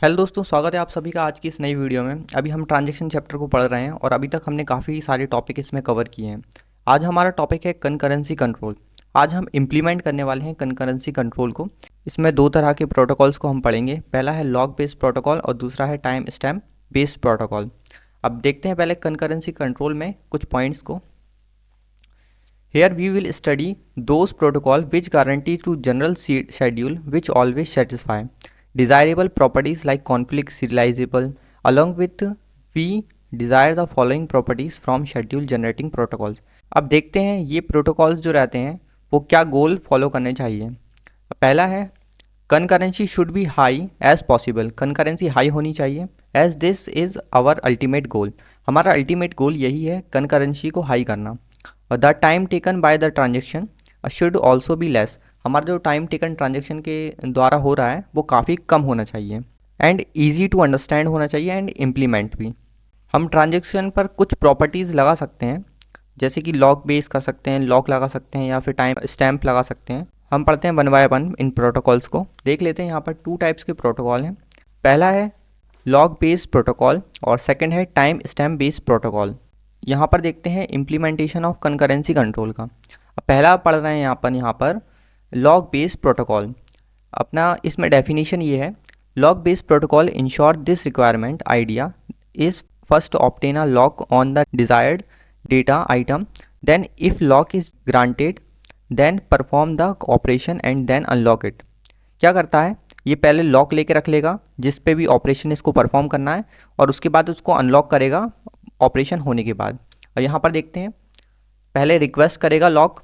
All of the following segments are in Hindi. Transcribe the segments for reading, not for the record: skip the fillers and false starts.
हेलो दोस्तों, स्वागत है आप सभी का आज की इस नई वीडियो में। अभी हम ट्रांजैक्शन चैप्टर को पढ़ रहे हैं और अभी तक हमने काफ़ी सारे टॉपिक इसमें कवर किए हैं। आज हमारा टॉपिक है कनकरेंसी कंट्रोल। आज हम इम्प्लीमेंट करने वाले हैं कनकरेंसी कंट्रोल को। इसमें दो तरह के प्रोटोकॉल्स को हम पढ़ेंगे। पहला है लॉग बेस्ड प्रोटोकॉल और दूसरा है टाइम स्टैम्प बेस्ड प्रोटोकॉल। अब देखते हैं पहले कनकरेंसी कंट्रोल में कुछ पॉइंट्स को। Here we will study those protocol which guarantee to general schedule which always satisfy desirable properties like conflict serializable. Along with we desire the following properties from schedule generating protocols. अब देखते हैं ये प्रोटोकॉल्स जो रहते हैं वो क्या गोल फॉलो करने चाहिए। पहला है concurrency should be high as possible. concurrency high होनी चाहिए as this is our ultimate goal. हमारा अल्टीमेट गोल यही है concurrency को हाई करना। The time taken by the transaction should also be less. हमारा जो टाइम टेकन ट्रांजेक्शन के द्वारा हो रहा है वो काफ़ी कम होना चाहिए एंड ईजी टू अंडरस्टैंड होना चाहिए एंड इम्प्लीमेंट भी। हम ट्रांजेक्शन पर कुछ प्रॉपर्टीज़ लगा सकते हैं, जैसे कि लॉक बेस कर सकते हैं, लॉक लगा सकते हैं या फिर टाइम स्टैम्प लगा सकते हैं। हम पढ़ते हैं one by one in protocols को। देख लेते हैं। यहाँ पर टू टाइप्स के प्रोटोकॉल हैं। पहला है लॉक बेस्ड प्रोटोकॉल और सेकेंड है टाइम स्टैम्प बेस्ड प्रोटोकॉल। यहाँ पर देखते हैं इम्प्लीमेंटेशन ऑफ कनकरेंसी कंट्रोल का। पहला पढ़ रहे हैं यहाँ पर लॉग बेस्ड प्रोटोकॉल। अपना इसमें डेफिनेशन ये है, lock based protocol ensure this requirement idea is first obtain a lock on the desired data item, then if lock is granted then perform the operation and then unlock it. क्या करता है, ये पहले लॉक लेके रख लेगा जिस पे भी ऑपरेशन इसको परफॉर्म करना है और उसके बाद उसको अनलॉक करेगा ऑपरेशन होने के बाद। और यहाँ पर देखते हैं पहले रिक्वेस्ट करेगा लॉक,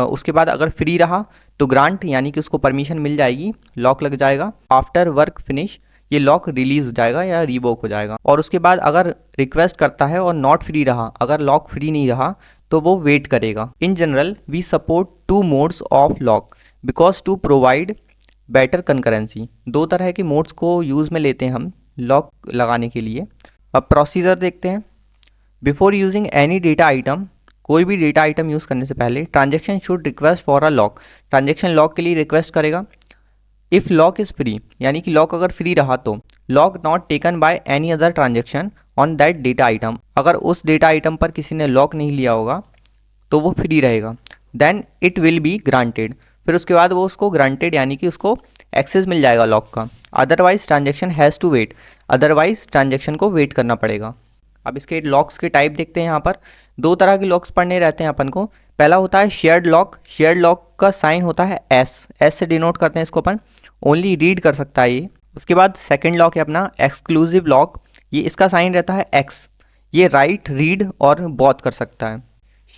उसके बाद अगर फ्री रहा तो ग्रांट यानी कि उसको परमिशन मिल जाएगी, लॉक लग जाएगा। आफ्टर वर्क फिनिश ये लॉक रिलीज हो जाएगा या रिवोक हो जाएगा। और उसके बाद अगर रिक्वेस्ट करता है और नॉट फ्री रहा, अगर लॉक फ्री नहीं रहा तो वो वेट करेगा। In general we support two modes of lock because to provide better concurrency. दो तरह के मोड्स को यूज़ में लेते हैं हम लॉक लगाने के लिए। अब प्रोसीजर देखते हैं। Before using any data item, कोई भी डेटा आइटम यूज़ करने से पहले transaction should request for a lock. Transaction lock के लिए रिक्वेस्ट करेगा। इफ़ लॉक इज़ फ्री यानी कि लॉक अगर फ्री रहा तो lock not taken by any other transaction on that data item. अगर उस डेटा आइटम पर किसी ने लॉक नहीं लिया होगा तो वो फ्री रहेगा। Then it will be granted, फिर उसके बाद वो उसको ग्रांटेड यानी कि उसको एक्सेस मिल जाएगा लॉक का। Otherwise transaction has to wait, otherwise transaction को वेट करना पड़ेगा। अब इसके लॉक्स के टाइप देखते हैं। यहाँ पर दो तरह के लॉक्स पढ़ने रहते हैं अपन को। पहला होता है शेयर्ड लॉक। शेयर्ड लॉक का साइन होता है एस से डिनोट करते हैं इसको अपन। ओनली रीड कर सकता है ये। उसके बाद सेकंड लॉक है अपना एक्सक्लूसिव लॉक। ये इसका साइन रहता है एक्स। ये राइट, रीड और बॉथ कर सकता है।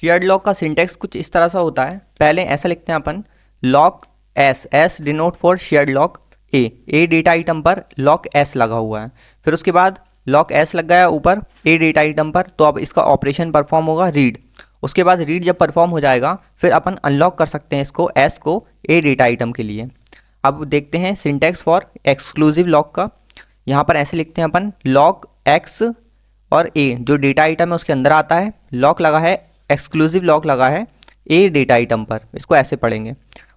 शेयर्ड लॉक का सिंटेक्स कुछ इस तरह सा होता है। पहले ऐसा लिखते हैं अपन, lock S denote for shared lock a data item पर लॉक एस लगा हुआ है। फिर उसके बाद लॉक एस लग गया ऊपर ए डेटा आइटम पर, तो अब इसका ऑपरेशन परफॉर्म होगा रीड। उसके बाद रीड जब परफॉर्म हो जाएगा फिर अपन अनलॉक कर सकते हैं इसको एस को ए डेटा आइटम के लिए। अब देखते हैं सिंटेक्स फॉर एक्सक्लूसिव लॉक का। यहाँ पर ऐसे लिखते हैं अपन, लॉक एक्स और ए जो डेटा आइटम है उसके अंदर आता है, लॉक लगा है, एक्सक्लूसिव लॉक लगा है ए डेटा आइटम पर। इसको ऐसे पढ़ेंगे।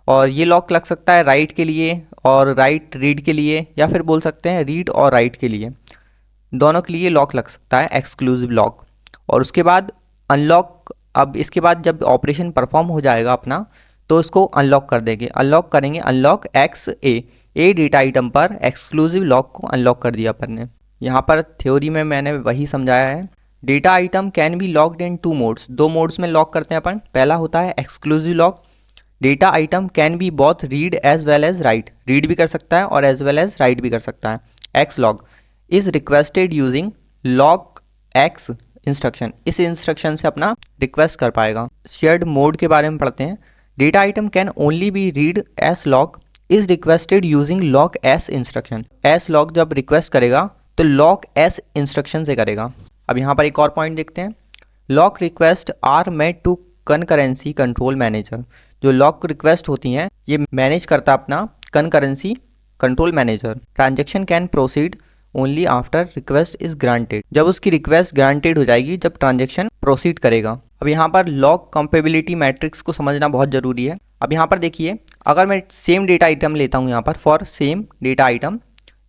और ये लॉक लग सकता है राइट के लिए और राइट रीड के लिए, या फिर बोल सकते हैं रीड और राइट के लिए, दोनों के लिए लॉक लग सकता है एक्सक्लूसिव लॉक। और उसके बाद अनलॉक। अब इसके बाद जब ऑपरेशन परफॉर्म हो जाएगा अपना तो इसको अनलॉक कर देंगे। अनलॉक करेंगे, अनलॉक एक्स ए डेटा आइटम पर एक्सक्लूसिव लॉक को अनलॉक कर दिया अपन ने। यहाँ पर थ्योरी में मैंने वही समझाया है। Data item can be locked in two modes. दो मोड्स में लॉक करते हैं अपन। पहला होता है exclusive lock. Data item can be both read as well as write. Read भी कर सकता है और एज वेल एज राइट भी कर सकता है। X log is requested using lock x instruction. इस इंस्ट्रक्शन से अपना रिक्वेस्ट कर पाएगा। शेयर्ड मोड के बारे में पढ़ते हैं। Data item can only be read S lock is requested using lock S instruction. S lock जब रिक्वेस्ट करेगा तो लॉक एस इंस्ट्रक्शन से करेगा। अब यहाँ पर एक और पॉइंट देखते हैं। Lock request are made to concurrency control manager. जो लॉक रिक्वेस्ट होती हैं ये मैनेज करता अपना concurrency control manager. Transaction can proceed only after request is granted. जब उसकी रिक्वेस्ट ग्रांटेड हो जाएगी जब ट्रांजेक्शन प्रोसीड करेगा। अब यहाँ पर लॉक कंपेबिलिटी मैट्रिक्स को समझना बहुत ज़रूरी है। अब यहाँ पर देखिए, अगर मैं सेम डेटा आइटम लेता हूँ यहाँ पर फॉर सेम डेटा आइटम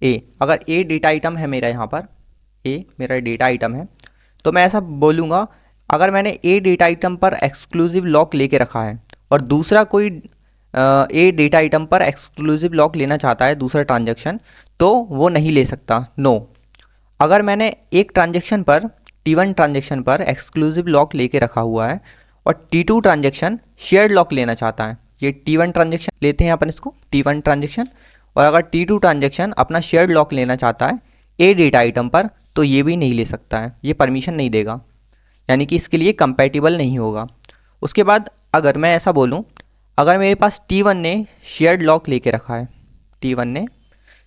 ए, अगर ए डेटा आइटम है मेरा यहाँ पर, ए मेरा डेटा आइटम है, तो मैं ऐसा बोलूँगा अगर मैंने ए डेटा आइटम पर एक्सक्लूसिव लॉक लेके रखा है और दूसरा कोई ए डेटा आइटम पर एक्सक्लूसिव लॉक लेना चाहता है दूसरा ट्रांजेक्शन, तो वो नहीं ले सकता, नो। अगर मैंने एक ट्रांजेक्शन पर T1 ट्रांजेक्शन पर एक्सक्लूसिव लॉक लेके रखा हुआ है और T2 ट्रांजेक्शन शेयर्ड लॉक लेना चाहता है, ये T1 ट्रांजेक्शन लेते हैं अपन इसको T1 ट्रांजेक्शन, और अगर T2 ट्रांजेक्शन अपना शेयर्ड लॉक लेना चाहता है ए डेटा आइटम पर, तो ये भी नहीं ले सकता है, ये परमिशन नहीं देगा, यानी कि इसके लिए कंपैटिबल नहीं होगा। उसके बाद अगर मैं ऐसा बोलूँ, अगर मेरे पास T1 ने शेयर्ड लॉक लेके रखा है, T1 ने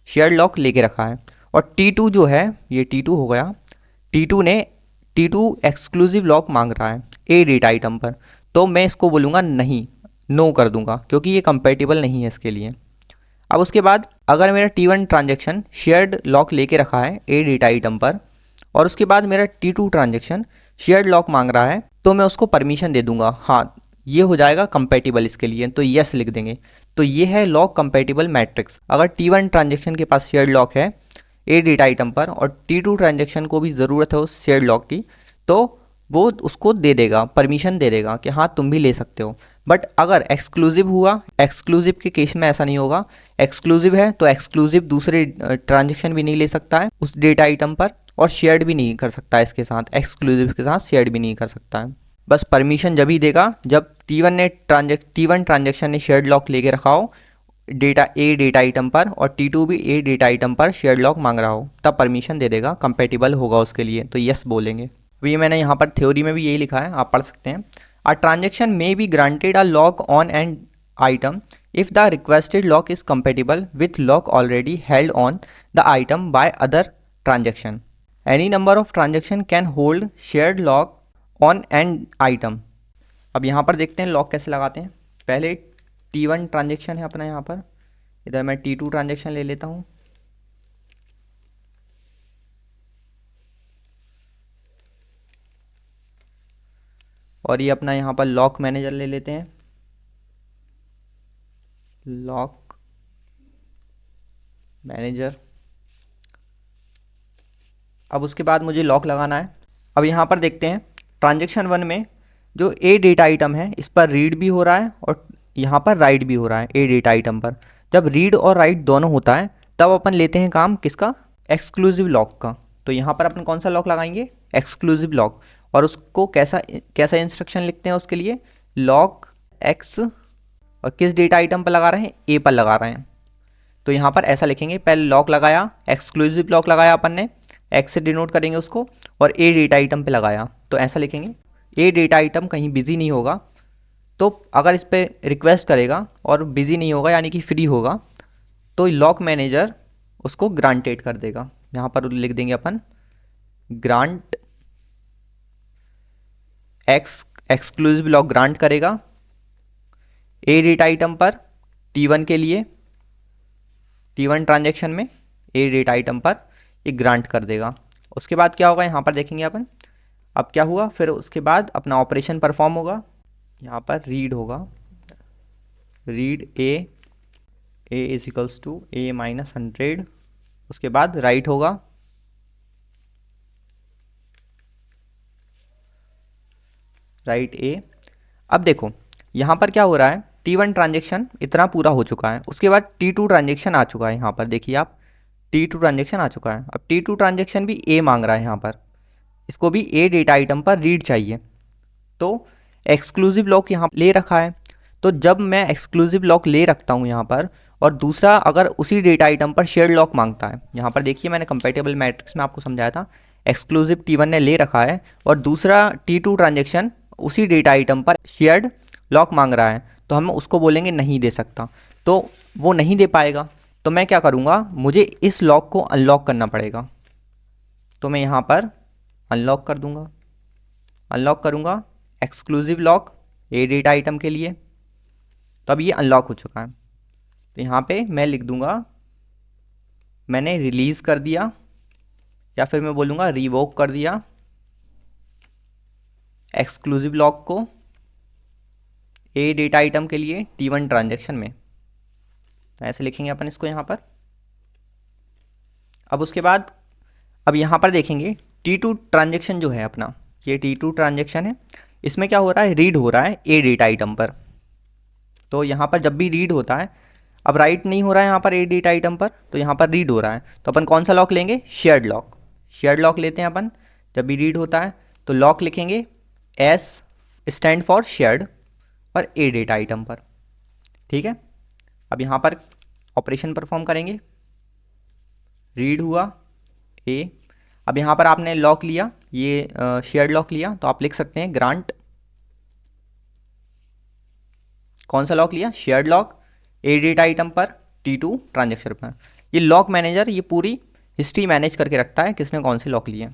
शेयर्ड लॉक लेके रखा है और T2 जो है, ये T2 हो गया, T2 एक्सक्लूसिव लॉक मांग रहा है ए डेटा आइटम पर, तो मैं इसको बोलूँगा नहीं, नो कर दूंगा, क्योंकि ये कंपैटिबल नहीं है इसके लिए। अब उसके बाद अगर मेरा T1 ट्रांजेक्शन शेयर्ड लॉक लेके रखा है ए डेटा आइटम पर और उसके बाद मेरा T2 ट्रांजेक्शन शेयर्ड लॉक मांग रहा है, तो मैं उसको परमिशन दे दूंगा, हाँ ये हो जाएगा कंपैटिबल इसके लिए, तो यस लिख देंगे। तो ये है लॉक कंपैटिबल मैट्रिक्स। अगर T1 ट्रांजेक्शन के पास शेयर्ड लॉक है ए डेटा आइटम पर और T2 ट्रांजेक्शन को भी ज़रूरत है उस शेयर्ड लॉक की, तो वो उसको दे देगा, परमिशन दे देगा कि हाँ तुम भी ले सकते हो। बट अगर एक्सक्लूसिव हुआ, एक्सक्लूसिव के केस में ऐसा नहीं होगा, एक्सक्लूसिव है तो एक्सक्लूसिव दूसरे ट्रांजेक्शन भी नहीं ले सकता है उस डेटा आइटम पर और शेयर्ड भी नहीं कर सकता है इसके साथ, एक्सक्लूसिव के साथ शेयर्ड भी नहीं कर सकता है। बस परमिशन जब ही देगा जब T1 ट्रांजेक्शन ने शेयर्ड लॉक लेके रखा हो ए डेटा आइटम पर और T2 भी ए डेटा आइटम पर शेयर्ड लॉक मांग रहा हो, तब परमिशन दे देगा, कंपैटिबल होगा उसके लिए, तो यस बोलेंगे। तो ये मैंने यहाँ पर थ्योरी में भी यही लिखा है, आप पढ़ सकते हैं। A transaction may be granted a lock on an item if the requested lock is compatible with lock already held on the item by other transaction. Any number of transaction can hold shared lock on an item. अब यहाँ पर देखते हैं लॉक कैसे लगाते हैं। पहले T1 ट्रांजेक्शन है अपना, यहाँ पर इधर मैं T2 ट्रांजेक्शन ले लेता हूँ, और ये अपना यहाँ पर लॉक मैनेजर ले लेते हैं, लॉक मैनेजर। अब उसके बाद मुझे लॉक लगाना है। अब यहाँ पर देखते हैं ट्रांजेक्शन 1 में जो ए डेटा आइटम है इस पर रीड भी हो रहा है और यहाँ पर राइट भी हो रहा है ए डेटा आइटम पर। जब रीड और राइट दोनों होता है तब अपन लेते हैं काम किसका, एक्सक्लूसिव लॉक का। तो यहाँ पर अपन कौन सा लॉक लगाएंगे, एक्सक्लूसिव लॉक। और उसको कैसा इंस्ट्रक्शन लिखते हैं उसके लिए, लॉक एक्स, और किस डेटा आइटम पर लगा रहे हैं, ए पर लगा रहे हैं, तो यहाँ पर ऐसा लिखेंगे, पहले लॉक लगाया, एक्सक्लूसिव लॉक लगाया अपन ने, एक्स से डिनोट करेंगे उसको, और ए डेटा आइटम पे लगाया, तो ऐसा लिखेंगे। ए डेटा आइटम कहीं बिजी नहीं होगा, तो अगर इस पर रिक्वेस्ट करेगा और बिजी नहीं होगा यानी कि फ्री होगा, तो लॉक मैनेजर उसको ग्रांटेड कर देगा। यहाँ पर लिख देंगे अपन ग्रांट एक्सक्लूसिव लॉक ग्रांट करेगा ए डेटा आइटम पर T1 के लिए, T1 ट्रांजेक्शन में ए डेटा आइटम पर ये ग्रांट कर देगा। उसके बाद क्या होगा यहाँ पर देखेंगे अपन, अब क्या हुआ, फिर उसके बाद अपना ऑपरेशन परफॉर्म होगा। यहाँ पर रीड होगा, read A is equals to A minus 100। उसके बाद राइट होगा, राइट ए। अब देखो यहाँ पर क्या हो रहा है, T1 ट्रांजेक्शन इतना पूरा हो चुका है, उसके बाद T2 ट्रांजेक्शन आ चुका है। यहाँ पर देखिए आप, T2 ट्रांजेक्शन आ चुका है। अब T2 ट्रांजेक्शन भी ए मांग रहा है, यहाँ पर इसको भी ए डेटा आइटम पर रीड चाहिए, तो एक्सक्लूसिव लॉक यहाँ ले रखा है। तो जब मैं एक्सक्लूसिव लॉक ले रखता हूँ यहाँ पर, और दूसरा अगर उसी डेटा आइटम पर शेयर्ड लॉक मांगता है, यहाँ पर देखिए मैंने कंपैटिबल मैट्रिक्स में आपको समझाया था, एक्सक्लूसिव T1 ने ले रखा है और दूसरा T2 ट्रांजेक्शन उसी डेटा आइटम पर शेयर्ड लॉक मांग रहा है, तो हम उसको बोलेंगे नहीं दे सकता, तो वो नहीं दे पाएगा। तो मैं क्या करूँगा, मुझे इस लॉक को अनलॉक करना पड़ेगा, तो मैं यहाँ पर अनलॉक कर दूँगा, अनलॉक करूँगा exclusive lock a data item के लिए, तो अब ये अनलॉक हो चुका है। तो यहाँ पे मैं लिख दूँगा मैंने रिलीज़ कर दिया, या फिर मैं बोलूँगा रिवोक कर दिया एक्सक्लूसिव लॉक को ए डेटा आइटम के लिए T1 ट्रांजेक्शन में। तो ऐसे लिखेंगे अपन इसको यहाँ पर। अब उसके बाद अब यहाँ पर देखेंगे T2 ट्रांजेक्शन जो है अपना, ये T2 ट्रांजेक्शन है, इसमें क्या हो रहा है, रीड हो रहा है ए डेटा आइटम पर। तो यहाँ पर जब भी रीड होता है, अब राइट नहीं हो रहा है यहाँ पर ए डेटा आइटम पर, तो यहाँ पर रीड हो रहा है, तो अपन कौन सा लॉक लेंगे, शेयर्ड लॉक। शेयर्ड लॉक लेते हैं अपन। जब भी रीड होता है तो लॉक लिखेंगे, एस स्टैंड फॉर शेयर्ड और ए डेटा आइटम पर। ठीक है, अब यहाँ पर ऑपरेशन परफॉर्म करेंगे, रीड हुआ ए। अब यहाँ पर आपने लॉक लिया, ये शेयर्ड लॉक लिया, तो आप लिख सकते हैं ग्रांट, कौन सा लॉक लिया, shared lock a data item पर T2 ट्रांजेक्शन पर। ये लॉक मैनेजर ये पूरी हिस्ट्री मैनेज करके रखता है किसने कौन से लॉक लिए।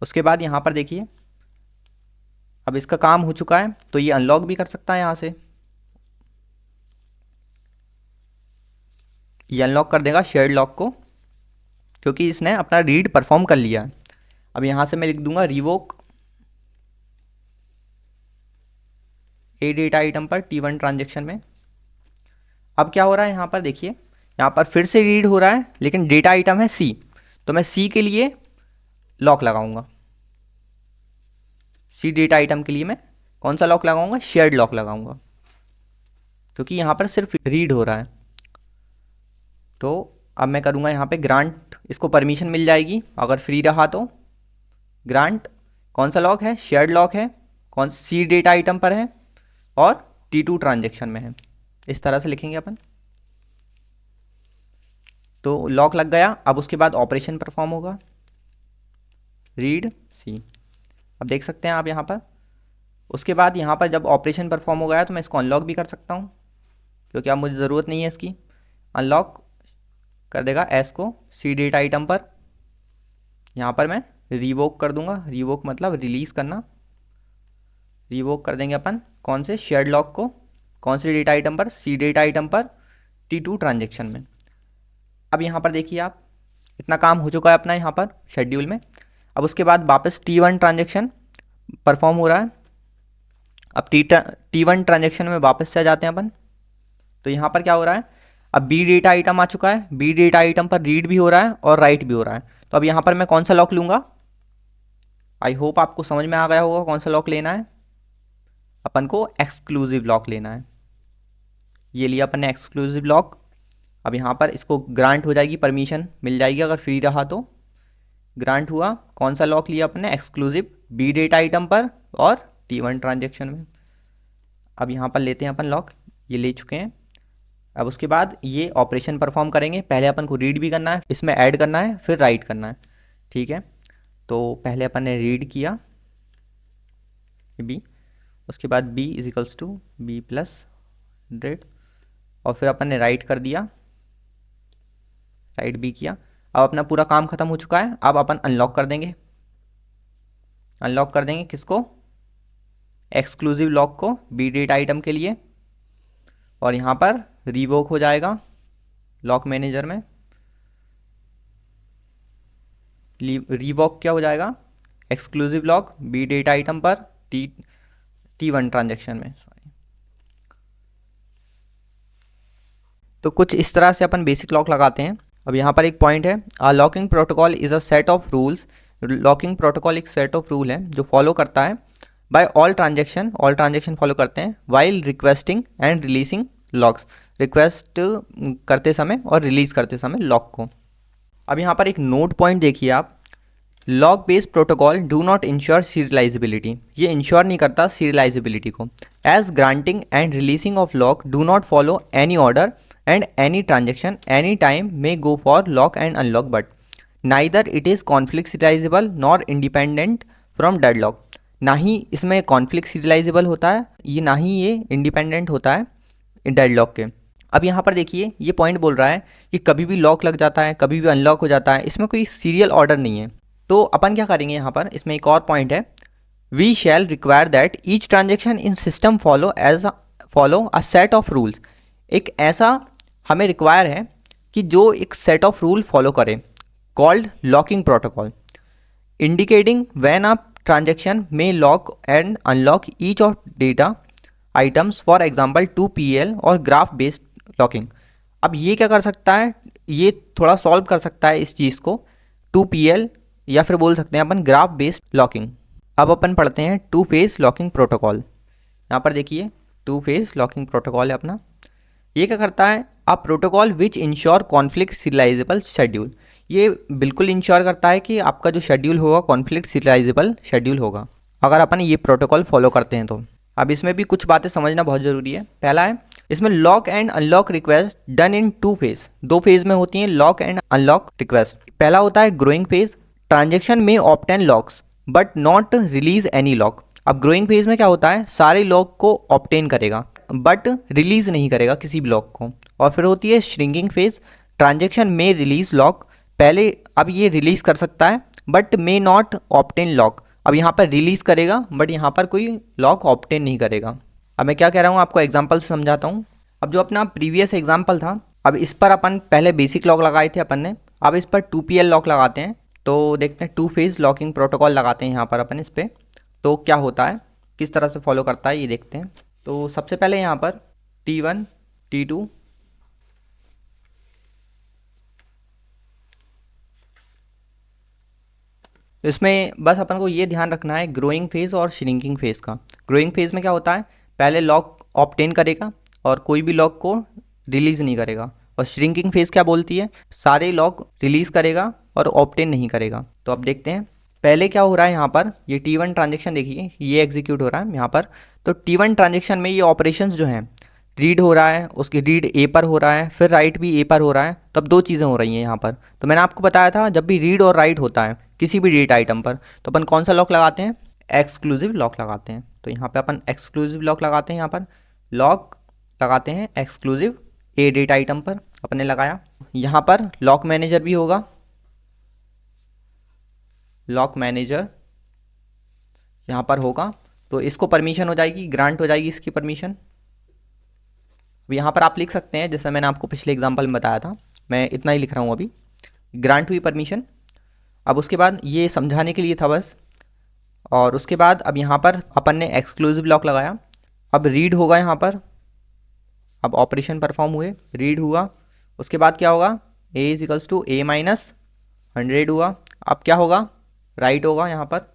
उसके बाद यहाँ पर देखिए, अब इसका काम हो चुका है, तो ये अनलॉक भी कर सकता है यहाँ से, ये अनलॉक कर देगा शेयर्ड लॉक को, क्योंकि इसने अपना रीड परफॉर्म कर लिया है। अब यहाँ से मैं लिख दूंगा रिवोक ए डेटा आइटम पर T1 ट्रांजेक्शन में। अब क्या हो रहा है यहाँ पर देखिए, यहाँ पर फिर से रीड हो रहा है, लेकिन डेटा आइटम है C, तो मैं C के लिए लॉक लगाऊंगा। C डेटा आइटम के लिए मैं कौन सा लॉक लगाऊंगा, शेयर्ड लॉक लगाऊंगा, क्योंकि यहाँ पर सिर्फ रीड हो रहा है। तो अब मैं करूँगा यहाँ पे ग्रांट, इसको परमिशन मिल जाएगी अगर फ्री रहा तो। ग्रांट कौन सा लॉक है, शेयर्ड लॉक है, कौन सी डेटा आइटम पर है और T2 ट्रांजेक्शन में है। इस तरह से लिखेंगे अपन, तो लॉक लग गया। अब उसके बाद ऑपरेशन परफॉर्म होगा, रीड सी। अब देख सकते हैं आप यहाँ पर। उसके बाद यहाँ पर जब ऑपरेशन परफॉर्म हो गया तो मैं इसको अनलॉक भी कर सकता हूँ, क्योंकि अब मुझे ज़रूरत नहीं है इसकी। अनलॉक कर देगा एस को सी डेटा आइटम पर। यहाँ पर मैं रिवोक कर दूंगा, रिवोक मतलब रिलीज़ करना। रिवोक कर देंगे अपन कौन से, शेयर्ड लॉक को, कौन से डेटा आइटम पर, सी डेटा आइटम पर T2 ट्रांजेक्शन में। अब यहाँ पर देखिए आप, इतना काम हो चुका है अपना यहाँ पर शेड्यूल में। अब उसके बाद वापस T1 ट्रांजेक्शन परफॉर्म हो रहा है। अब T1 ट्रांजेक्शन में वापस से आ जाते हैं अपन। तो यहाँ पर क्या हो रहा है, अब बी डेटा आइटम आ चुका है, बी डेटा आइटम पर रीड भी हो रहा है और राइट भी हो रहा है। तो अब यहाँ पर मैं कौन सा लॉक लूँगा, आई होप आपको समझ में आ गया होगा कौन सा लॉक लेना है। अपन को एक्सक्लूसिव लॉक लेना है, ये लिया अपन ने एक्सक्लूसिव लॉक। अब यहाँ पर इसको ग्रांट हो जाएगी, परमिशन मिल जाएगी अगर फ्री रहा तो। ग्रांट हुआ, कौन सा लॉक लिया अपन ने, एक्सक्लूसिव बी डेटा आइटम पर और T1 ट्रांजेक्शन में। अब यहाँ पर लेते हैं अपन लॉक, ये ले चुके हैं। अब उसके बाद ये ऑपरेशन परफॉर्म करेंगे। पहले अपन को रीड भी करना है, इसमें ऐड करना है, फिर राइट करना है। ठीक है, तो पहले अपन ने रीड किया बी, उसके बाद b is equals to b plus 100, और फिर अपन ने राइट कर दिया, राइट भी किया। अब अपना पूरा काम खत्म हो चुका है। अब अपन अनलॉक कर देंगे, अनलॉक कर देंगे किसको, एक्सक्लूसिव लॉक को बी डेटा आइटम के लिए, और यहाँ पर रिवोक हो जाएगा लॉक मैनेजर में। रिवोक क्या हो जाएगा, exclusive lock B data item पर T1 ट्रांजेक्शन में, सॉरी। तो कुछ इस तरह से अपन बेसिक लॉक लगाते हैं। अब यहाँ पर एक पॉइंट है, a locking protocol is a set of rules. Locking protocol एक सेट ऑफ रूल है जो फॉलो करता है बाय ऑल ट्रांजेक्शन फॉलो करते हैं while requesting and releasing locks, request करते समय और रिलीज करते समय लॉक को। अब यहाँ पर एक नोट पॉइंट देखिए आप, lock based protocol do not ensure serializability, ये इंश्योर नहीं करता सीरियलाइजेबिलिटी को। As granting and releasing of lock do not follow any order and any transaction any time may go for lock and unlock, but neither it is conflict serializable nor independent from deadlock. ना ही इसमें कॉन्फ्लिक्ट सीरियलाइजेबल होता है, ये ना ही ये इंडिपेंडेंट होता है डेडलॉक के। अब यहाँ पर देखिए ये पॉइंट बोल रहा है कि कभी भी लॉक लग जाता है, कभी भी अनलॉक हो जाता है, इसमें कोई सीरियल ऑर्डर नहीं है। तो अपन क्या करेंगे यहाँ पर, इसमें एक और पॉइंट है, we shall require that each transaction in system follow a set of rules. एक ऐसा हमें रिक्वायर है कि जो एक सेट ऑफ रूल फॉलो करे, called locking protocol, indicating when a transaction में lock and unlock each of data items, for example 2PL और ग्राफ बेस्ड लॉकिंग। अब ये क्या कर सकता है, ये थोड़ा सॉल्व कर सकता है इस चीज़ को 2PL, या फिर बोल सकते हैं अपन ग्राफ बेस्ड लॉकिंग। अब अपन पढ़ते हैं टू फेज लॉकिंग प्रोटोकॉल। यहाँ पर देखिए टू फेज लॉकिंग प्रोटोकॉल है अपना। ये क्या करता है, a protocol which ensure conflict serializable schedule. ये बिल्कुल इंश्योर करता है कि आपका जो शेड्यूल होगा कॉन्फ्लिक्ट सीरियलाइजेबल शेड्यूल होगा, अगर अपन ये प्रोटोकॉल फॉलो करते हैं तो। अब इसमें भी कुछ बातें समझना बहुत ज़रूरी है। पहला है, इसमें lock and unlock request done in two phase, दो फेज में होती हैं लॉक एंड अनलॉक रिक्वेस्ट। पहला होता है ग्रोइंग फेज, ट्रांजेक्शन में obtain locks but not release any lock. अब ग्रोइंग फेज में क्या होता है, सारे लॉक को ऑब्टेन करेगा बट रिलीज नहीं करेगा किसी भी लॉक को। और फिर होती है श्रिंकिंग फेज, ट्रांजेक्शन में रिलीज लॉक, पहले अब ये रिलीज कर सकता है but may not obtain lock. अब यहाँ पर रिलीज करेगा बट यहाँ पर कोई लॉक ऑब्टेन नहीं करेगा। अब मैं क्या कह रहा हूँ आपको एग्जांपल से समझाता हूँ। अब जो अपना प्रीवियस एग्जांपल था, अब इस पर अपन पहले बेसिक लॉक लगाए थे अपन ने, अब इस पर 2PL लॉक लगाते हैं। तो देखते हैं टू फेज लॉकिंग प्रोटोकॉल लगाते हैं यहाँ पर अपन इस पर, तो क्या होता है, किस तरह से फॉलो करता है ये देखते हैं। तो सबसे पहले यहाँ पर T1 T2 इसमें बस अपन को ये ध्यान रखना है ग्रोइंग फेज और श्रिंकिंग फेज का। ग्रोइंग फेज में क्या होता है, पहले लॉक ऑब्टेन करेगा और कोई भी लॉक को रिलीज नहीं करेगा। और श्रिंकिंग फेज क्या बोलती है, सारे लॉक रिलीज करेगा और ऑब्टेन नहीं करेगा। तो अब देखते हैं पहले क्या हो रहा है यहाँ पर, ये T1 ट्रांजेक्शन देखिए ये एग्जीक्यूट हो रहा है यहाँ पर। तो T1 ट्रांजेक्शन में ये ऑपरेशंस जो हैं, रीड हो रहा है, उसकी रीड ए पर हो रहा है, फिर राइट भी ए पर हो रहा है। तब दो चीज़ें हो रही हैं यहाँ पर। तो मैंने आपको बताया था जब भी रीड और राइट होता है किसी भी डेटा आइटम पर, तो अपन कौन सा लॉक लगाते हैं, एक्सक्लूसिव लॉक लगाते हैं। तो यहाँ पे अपन एक्सक्लूसिव लॉक लगाते हैं, यहाँ पर लॉक लगाते हैं एक्सक्लूसिव ए डेटा आइटम पर अपन ने लगाया। यहाँ पर लॉक मैनेजर भी होगा, लॉक मैनेजर यहाँ पर होगा, तो इसको परमिशन हो जाएगी, ग्रांट हो जाएगी इसकी परमिशन। अब यहाँ पर आप लिख सकते हैं जैसे मैंने आपको पिछले एग्जांपल में बताया था, मैं इतना ही लिख रहा हूँ अभी, ग्रांट हुई परमिशन। अब उसके बाद ये समझाने के लिए था बस। और उसके बाद अब यहाँ पर अपन ने एक्सक्लूसिव लॉक लगाया, अब रीड होगा यहाँ पर, अब ऑपरेशन परफॉर्म हुए, रीड हुआ, उसके बाद क्या होगा, A is equals to A minus 100 हुआ। अब क्या होगा, राइट होगा यहाँ पर,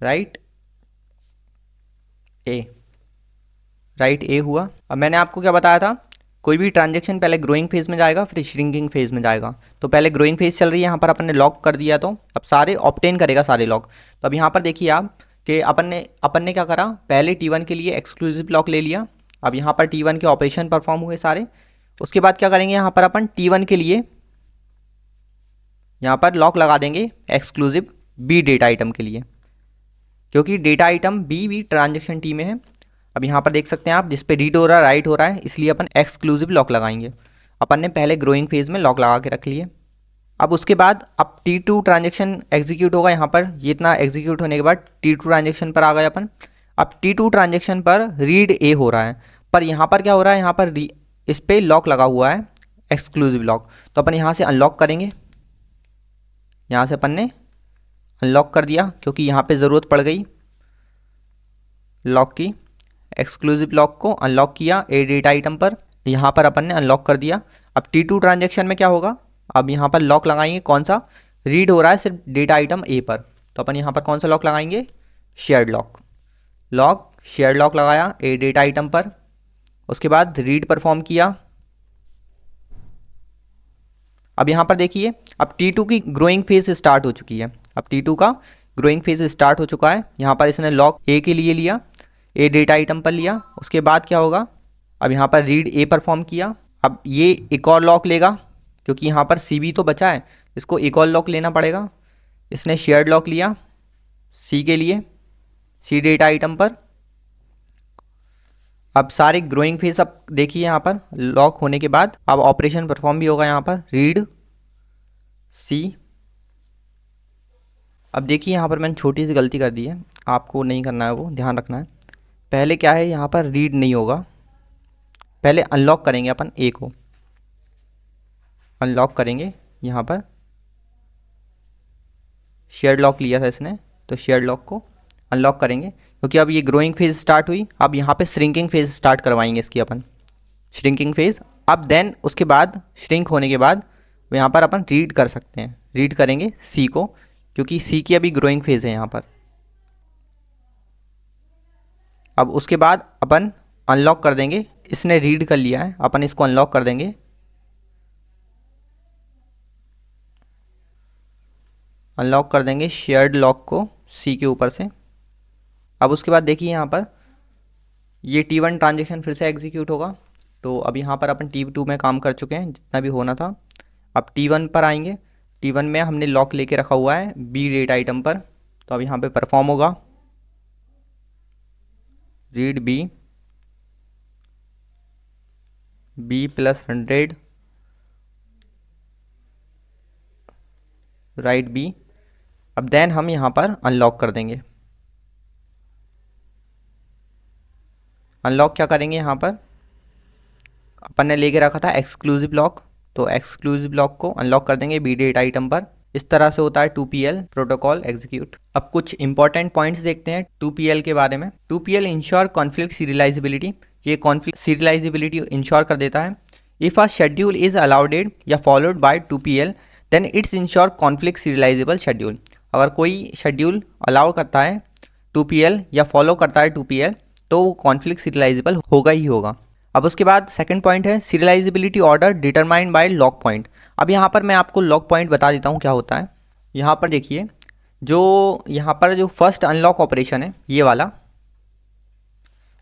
राइट ए, राइट ए हुआ। अब मैंने आपको क्या बताया था, कोई भी ट्रांजेक्शन पहले ग्रोइंग फेज में जाएगा फिर श्रिंकिंग फेज में जाएगा। तो पहले ग्रोइंग फेज चल रही है, यहाँ पर अपन ने लॉक कर दिया, तो अब सारे ऑब्टेन करेगा सारे लॉक। तो अब यहाँ पर देखिए आप कि अपन ने क्या करा, पहले T1 के लिए एक्सक्लूसिव लॉक ले लिया। अब यहाँ पर T1 के ऑपरेशन परफॉर्म हुए सारे। उसके बाद क्या करेंगे, यहाँ पर अपन T1 के लिए यहाँ पर लॉक लगा देंगे एक्सक्लूसिव बी डेटा आइटम के लिए, क्योंकि डेटा आइटम बी भी ट्रांजेक्शन टी में है। अब यहाँ पर देख सकते हैं आप जिस पे रीड हो रहा है राइट हो रहा है, इसलिए अपन एक्सक्लूसिव लॉक लगाएंगे। अपन ने पहले ग्रोइंग फेज में लॉक लगा के रख लिए। अब उसके बाद अब T2 ट्रांजेक्शन एग्जीक्यूट होगा, यहाँ पर ये इतना एग्जीक्यूट होने के बाद T2 ट्रांजेक्शन पर आ गए अपन। अब T2 ट्रांजेक्शन पर रीड ए हो रहा है, पर यहाँ पर क्या हो रहा है, यहाँ पर इस पर लॉक लगा हुआ है एक्सक्लूसिव लॉक। तो अपन यहाँ से अनलॉक करेंगे, यहाँ से अपन ने अनलॉक कर दिया क्योंकि यहाँ पे ज़रूरत पड़ गई लॉक की। एक्सक्लूसिव लॉक को अनलॉक किया ए डेटा आइटम पर, यहाँ पर अपन ने अनलॉक कर दिया। अब T2 ट्रांजेक्शन में क्या होगा, अब यहाँ पर लॉक लगाएंगे, कौन सा, रीड हो रहा है सिर्फ डेटा आइटम ए पर, तो अपन यहाँ पर कौन सा लॉक लगाएंगे, shared lock. Lock shared lock लगाया ए डेटा आइटम पर, उसके बाद रीड परफॉर्म किया। अब यहाँ पर देखिए अब T2 की ग्रोइंग फेज स्टार्ट हो चुकी है। अब T2 का ग्रोइंग फेज स्टार्ट हो चुका है। यहाँ पर इसने लॉक ए के लिए लिया, ए डेटा आइटम पर लिया। उसके बाद क्या होगा, अब यहाँ पर रीड ए परफॉर्म किया। अब ये एक और लॉक लेगा क्योंकि यहाँ पर सी भी तो बचा है, इसको एक और लॉक लेना पड़ेगा। इसने शेयर्ड लॉक लिया सी के लिए, सी डेटा आइटम पर। अब सारे ग्रोइंग फेज अब देखिए यहाँ पर लॉक होने के बाद अब ऑपरेशन परफॉर्म भी होगा, यहाँ पर रीड सी। अब देखिए यहाँ पर मैंने छोटी सी गलती कर दी है, आपको नहीं करना है, वो ध्यान रखना है। पहले क्या है, यहाँ पर रीड नहीं होगा, पहले अनलॉक करेंगे अपन ए को, अनलॉक करेंगे। यहाँ पर शेयर्ड लॉक लिया था इसने, तो शेयर्ड लॉक को अनलॉक करेंगे क्योंकि अब ये ग्रोइंग फेज स्टार्ट हुई। अब यहाँ पे श्रिंकिंग फेज स्टार्ट करवाएंगे इसकी अपन, श्रिंकिंग फेज अब देन उसके बाद श्रिंक होने के बाद यहाँ पर अपन रीड कर सकते हैं, रीड करेंगे सी को, क्योंकि सी की अभी ग्रोइंग फेज है यहाँ पर। अब उसके बाद अपन अनलॉक कर देंगे, इसने रीड कर लिया है, अपन इसको अनलॉक कर देंगे। अनलॉक कर देंगे शेयर्ड लॉक को सी के ऊपर से। अब उसके बाद देखिए यहाँ पर ये T1 ट्रांजेक्शन फिर से एग्जीक्यूट होगा। तो अब यहाँ पर अपन T2 में काम कर चुके हैं जितना भी होना था। अब T1 पर आएंगे। T1 में हमने लॉक लेके रखा हुआ है बी डेट आइटम पर, तो अब यहाँ पे परफॉर्म होगा read B plus 100 write B. अब देन हम यहाँ पर अनलॉक कर देंगे। अनलॉक क्या करेंगे, यहाँ पर अपन ने लेके रखा था एक्सक्लूसिव लॉक, तो एक्सक्लूसिव लॉक को अनलॉक कर देंगे बी डेट आइटम पर। इस तरह से होता है 2PL प्रोटोकॉल एग्जीक्यूट। अब कुछ इंपॉर्टेंट पॉइंट्स देखते हैं 2PL के बारे में। 2PL इंश्योर कॉन्फ्लिक्ट सीरियलाइजेबिलिटी, ये कॉन्फ्लिक्ट सीरियलाइजेबिलिटी इंश्योर कर देता है। If a schedule is allowed या followed by 2PL then it's ensure conflict serializable schedule. अगर कोई शेड्यूल अलाउ करता है 2PL या फॉलो करता है 2PL तो वो कॉन्फ्लिक्ट सीरियलाइजेबल होगा ही होगा। अब उसके बाद सेकंड पॉइंट है serialisability order determined by lock point. अब यहाँ पर मैं आपको लॉक पॉइंट बता देता हूँ क्या होता है। यहाँ पर देखिए, जो यहाँ पर जो फर्स्ट अनलॉक ऑपरेशन है ये वाला,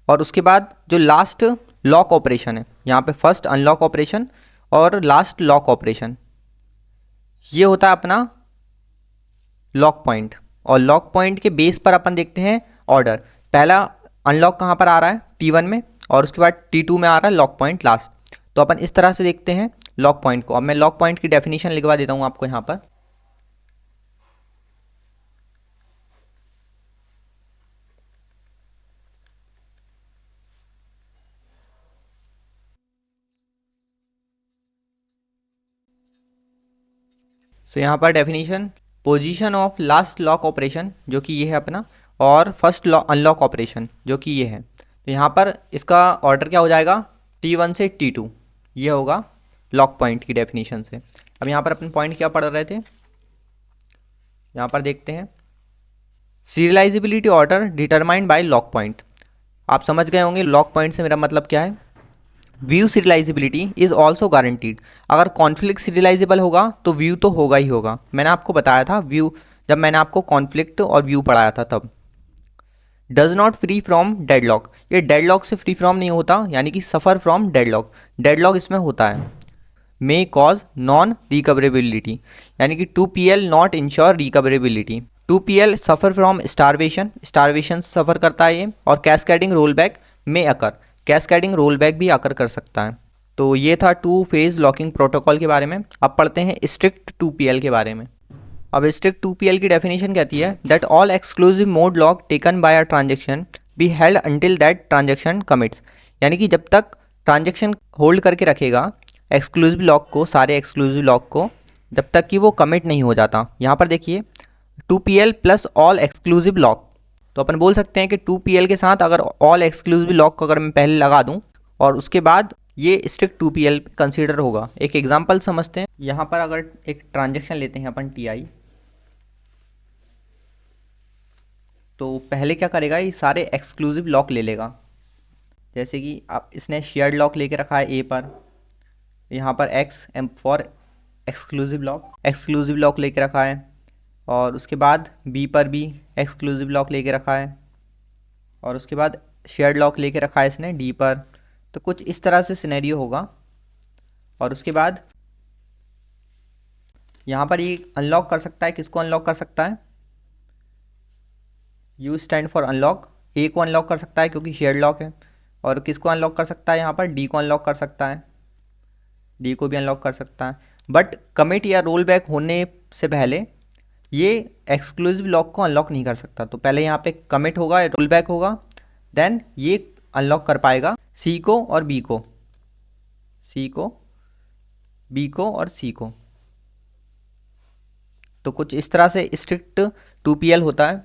और उसके बाद जो लास्ट लॉक ऑपरेशन है, यहाँ पे फर्स्ट अनलॉक ऑपरेशन और लास्ट लॉक ऑपरेशन, ये होता है अपना लॉक पॉइंट। और लॉक पॉइंट के बेस पर अपन देखते हैं ऑर्डर। पहला अनलॉक कहाँ पर आ रहा है, T1 में, और उसके बाद T2 में आ रहा है लॉक पॉइंट लास्ट। तो अपन इस तरह से देखते हैं लॉक पॉइंट को। अब मैं लॉक पॉइंट की डेफिनेशन लिखवा देता हूँ आपको यहाँ पर। सो यहाँ पर definition, position of last lock operation जो कि ये है अपना, और फर्स्ट अनलॉक ऑपरेशन जो कि ये है। तो यहाँ पर इसका ऑर्डर क्या हो जाएगा, T1 से T2, ये होगा लॉक पॉइंट की डेफिनेशन से। अब यहाँ पर अपन पॉइंट क्या पढ़ रहे थे, यहाँ पर देखते हैं serialisability order determined by lock point. आप समझ गए होंगे लॉक पॉइंट से मेरा मतलब क्या है। View serialisability is also guaranteed. अगर कॉन्फ्लिक्ट सीरियलाइजेबल होगा तो व्यू तो होगा ही होगा। मैंने आपको बताया था व्यू, जब मैंने आपको कॉन्फ्लिक्ट और व्यू पढ़ाया था तब। Does not free from deadlock, ये डेडलॉक से फ्री फ्रॉम नहीं होता, यानी कि सफ़र फ्रॉम डेडलॉक, डेडलॉक इसमें होता है। मे कॉज नॉन रिकवरेबिलिटी, यानी कि 2PL not ensure recoverability. 2PL suffer from starvation, starvation suffer करता है ये। और कैस्केडिंग रोल बैक में अकर, कैस्केडिंग रोल बैक भी आकर कर सकता है। तो ये था 2 फेज लॉकिंग प्रोटोकॉल के बारे में। अब पढ़ते हैं स्ट्रिक्ट 2PL के बारे में। अब स्ट्रिक्ट 2PL की डेफिनेशन कहती है that all exclusive mode lock taken by a transaction be held until that transaction commits, यानी कि जब तक ट्रांजेक्शन होल्ड करके रखेगा एक्सक्लूसिव लॉक को, सारे एक्सक्लूसिव लॉक को, जब तक कि वो कमिट नहीं हो जाता। यहाँ पर देखिए 2PL plus all exclusive lock, तो अपन बोल सकते हैं कि 2PL के साथ अगर ऑल एक्सक्लूसिव लॉक को अगर मैं पहले लगा दूं और उसके बाद ये स्ट्रिक्ट 2PL कंसीडर होगा। एक एग्जांपल समझते हैं। यहाँ पर अगर एक ट्रांजेक्शन लेते हैं अपन TI, तो पहले क्या करेगा, ये सारे एक्सक्लूसिव लॉक ले लेगा। जैसे कि आप इसने शेयर्ड लॉक लेके रखा है A पर, यहाँ पर X फॉर एक्सक्लूसिव लॉक लेके रखा है, और उसके बाद B पर भी एक्सक्लूसिव लॉक लेके रखा है, और उसके बाद शेयर्ड लॉक लेके रखा है इसने D पर। तो कुछ इस तरह से सिनेरियो होगा। और उसके बाद यहाँ पर ये अनलॉक कर सकता है, किसको अनलॉक कर सकता है, U stand for unlock, A को अनलॉक कर सकता है क्योंकि शेयर्ड लॉक है। और किसको अनलॉक कर सकता है, यहाँ पर D को अनलॉक कर सकता है, D को भी अनलॉक कर सकता है। बट कमिट या रोल बैक होने से पहले ये एक्सक्लूसिव लॉक को अनलॉक नहीं कर सकता। तो पहले यहाँ पे कमिट होगा, रोल बैक होगा, देन ये अनलॉक कर पाएगा C को और B को, C को, B को और C को। तो कुछ इस तरह से स्ट्रिक्ट 2PL होता है।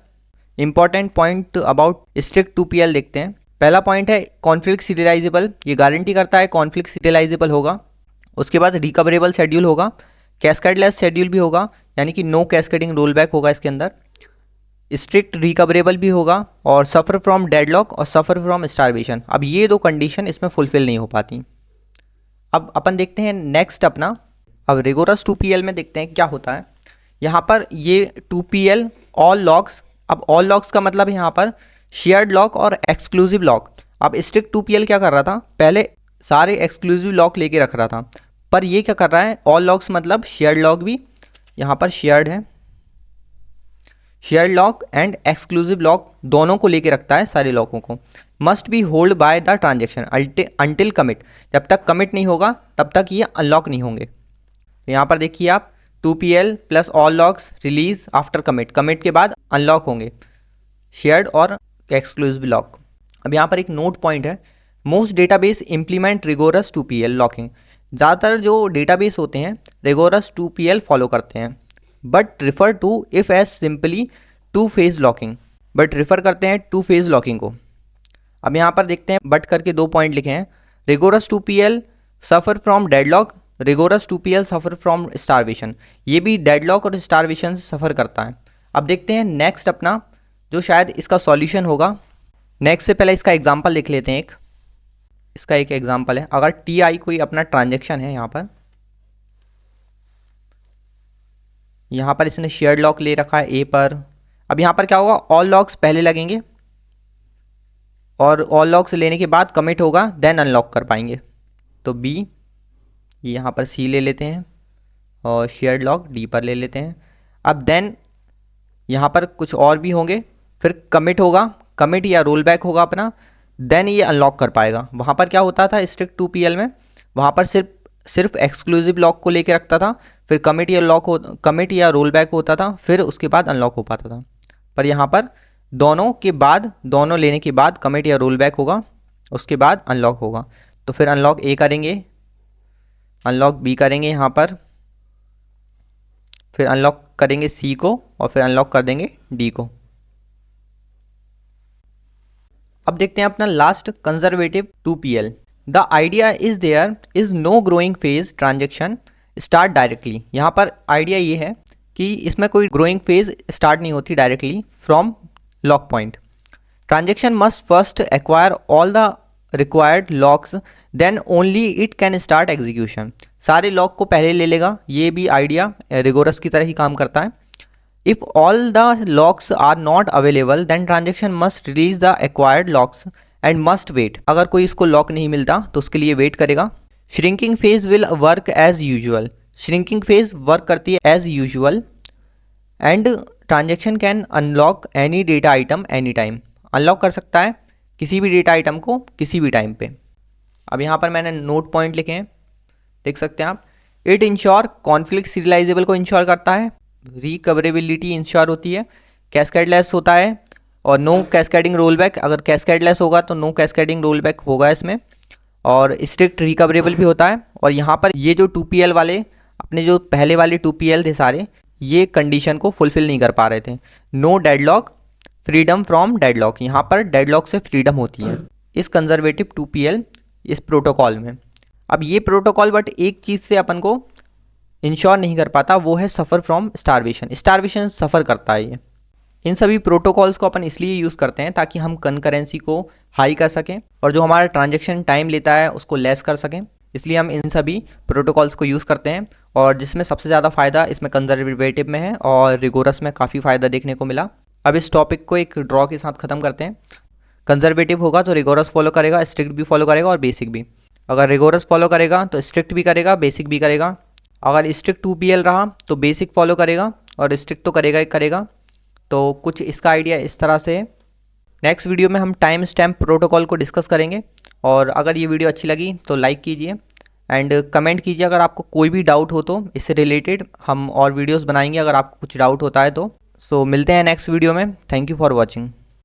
Important point about strict 2PL देखते हैं। पहला पॉइंट है कॉन्फ्लिक्ट सीरियलाइजेबल, ये गारंटी करता है कॉन्फ्लिक्ट सीरियलाइजेबल होगा। उसके बाद रिकवरेबल शेड्यूल होगा, कैस्केडलेस शेड्यूल भी होगा, यानी कि नो कैस्केडिंग रोल बैक होगा इसके अंदर। स्ट्रिक्ट रिकवरेबल भी होगा, और सफ़र फ्रॉम डेडलॉक और सफ़र फ्रॉम स्टारवेशन। अब ये दो कंडीशन इसमें फुलफिल नहीं हो पाती। अब अपन देखते हैं नेक्स्ट अपना, अब रिगोरस 2PL में देखते हैं क्या होता है। यहाँ पर ये 2PL ऑल लॉक्स, अब ऑल लॉक्स का मतलब यहाँ पर शेयर्ड लॉक और एक्सक्लूसिव लॉक। अब स्ट्रिक्ट 2PL क्या कर रहा था, पहले सारे एक्सक्लूसिव लॉक लेके रख रहा था, पर ये क्या कर रहा है, ऑल लॉक्स मतलब शेयर्ड लॉक भी, यहाँ पर शेयर्ड है, shared lock and exclusive lock दोनों को लेके रखता है, सारे लॉकों को। Must be hold by the transaction until commit, जब तक कमिट नहीं होगा तब तक ये अनलॉक नहीं होंगे। यहाँ पर देखिए आप 2PL plus all locks release after commit, commit के बाद अनलॉक होंगे शेयर्ड और एक्सक्लूसिव लॉक। अब यहाँ पर एक नोट पॉइंट है, most database implement rigorous 2PL locking. ज़्यादातर जो डेटाबेस होते हैं रिगोरस 2PL फॉलो करते हैं, but refer to if as simply two phase locking, but refer करते हैं टू फेज लॉकिंग को। अब यहाँ पर देखते हैं बट करके 2 पॉइंट लिखे हैं, rigorous 2PL suffer from deadlock, rigorous 2PL suffer from starvation. ये भी डेडलॉक और स्टारवेशन से सफ़र करता है। अब देखते हैं नेक्स्ट अपना, जो शायद इसका सॉल्यूशन होगा। नेक्स्ट से पहले इसका एग्जांपल देख लेते हैं। इसका एक एग्जांपल है, अगर TI कोई अपना ट्रांजैक्शन है, यहाँ पर इसने शेयर्ड लॉक ले रखा है A पर। अब यहाँ पर क्या होगा, ऑल लॉक्स पहले लगेंगे और ऑल लॉक्स लेने के बाद कमिट होगा, देन अनलॉक कर पाएंगे। तो B, यहाँ पर C ले लेते हैं और शेयर्ड लॉक D पर ले लेते हैं। अब देन यहाँ पर कुछ और भी होंगे, फिर कमिट होगा, कमिट या रोल बैक होगा अपना, देन ये अनलॉक कर पाएगा। वहाँ पर क्या होता था स्ट्रिक्ट 2PL में, वहाँ पर सिर्फ एक्सक्लूसिव लॉक को लेके रखता था, फिर कमिट या रोल बैक होता था, फिर उसके बाद अनलॉक हो पाता था। पर यहाँ पर दोनों लेने के बाद कमिट या रोल बैक होगा, उसके बाद अनलॉक होगा। तो फिर अनलॉक A करेंगे, अनलॉक B करेंगे यहाँ पर, फिर अनलॉक करेंगे C को, और फिर अनलॉक कर देंगे D को। अब देखते हैं अपना last conservative 2PL। The idea is there is no growing phase transaction start directly. यहाँ पर आइडिया ये है कि इसमें कोई ग्रोइंग फेज स्टार्ट नहीं होती directly from lock point. Transaction must first acquire all the required locks, then only it can start execution. सारे लॉक को पहले ले लेगा, ये भी आइडिया रिगोरस की तरह ही काम करता है। If all the locks are not available, then transaction must release the acquired locks and must wait. अगर कोई इसको लॉक नहीं मिलता तो उसके लिए वेट करेगा। Shrinking phase will work as usual. Shrinking phase work करती है as usual and transaction can unlock any data item anytime. Unlock कर सकता है किसी भी डेटा आइटम को किसी भी टाइम पे। अब यहाँ पर मैंने नोट पॉइंट लिखे हैं, देख सकते हैं आप। इट इंश्योर कॉन्फ्लिक्ट सीरियलाइजेबल को इंश्योर करता है, रिकवरेबिलिटी इंश्योर होती है, कैस्केडलेस होता है, और नो कैस्केडिंग रोल बैक। अगर कैस्केडलेस होगा तो नो कैस्केडिंग रोल बैक होगा इसमें, और स्ट्रिक्ट रिकवरेबल भी होता है। और यहाँ पर ये जो 2PL वाले अपने जो पहले वाले 2PL थे सारे, ये कंडीशन को फुलफिल नहीं कर पा रहे थे। No deadlock, freedom from deadlock, यहाँ पर डेडलॉक से फ्रीडम होती है इस कंजर्वेटिव 2PL इस प्रोटोकॉल में। अब ये प्रोटोकॉल बट एक चीज़ से अपन को इंश्योर नहीं कर पाता, वो है सफ़र फ्रॉम स्टारवेशन। स्टारवेशन सफ़र करता है ये। इन सभी प्रोटोकॉल्स को अपन इसलिए यूज़ करते हैं ताकि हम कनकरेंसी को हाई कर सकें और जो हमारा ट्रांजैक्शन टाइम लेता है उसको लेस कर सकें। इसलिए हम इन सभी प्रोटोकॉल्स को यूज़ करते हैं, और जिसमें सबसे ज़्यादा फ़ायदा इसमें कंजर्वेटिव में है और रिगोरस में काफ़ी फ़ायदा देखने को मिला। अब इस टॉपिक को एक ड्रॉ के साथ ख़त्म करते हैं। कंजर्वेटिव होगा तो रिगोरस फॉलो करेगा, स्ट्रिक्ट भी फॉलो करेगा और बेसिक भी। अगर रिगोरस फॉलो करेगा तो स्ट्रिक्ट भी करेगा, बेसिक भी करेगा। अगर स्ट्रिक्ट 2PL रहा तो बेसिक फॉलो करेगा और स्ट्रिक्ट तो करेगा ही करेगा। तो कुछ इसका आइडिया इस तरह से है। नेक्स्ट वीडियो में हम टाइम स्टैम्प प्रोटोकॉल को डिस्कस करेंगे, और अगर ये वीडियो अच्छी लगी तो लाइक कीजिए एंड कमेंट कीजिए अगर आपको कोई भी डाउट हो तो इससे रिलेटेड हम और वीडियोस बनाएंगे अगर आपको कुछ डाउट होता है तो। सो मिलते हैं नेक्स्ट वीडियो में। Thank you for watching.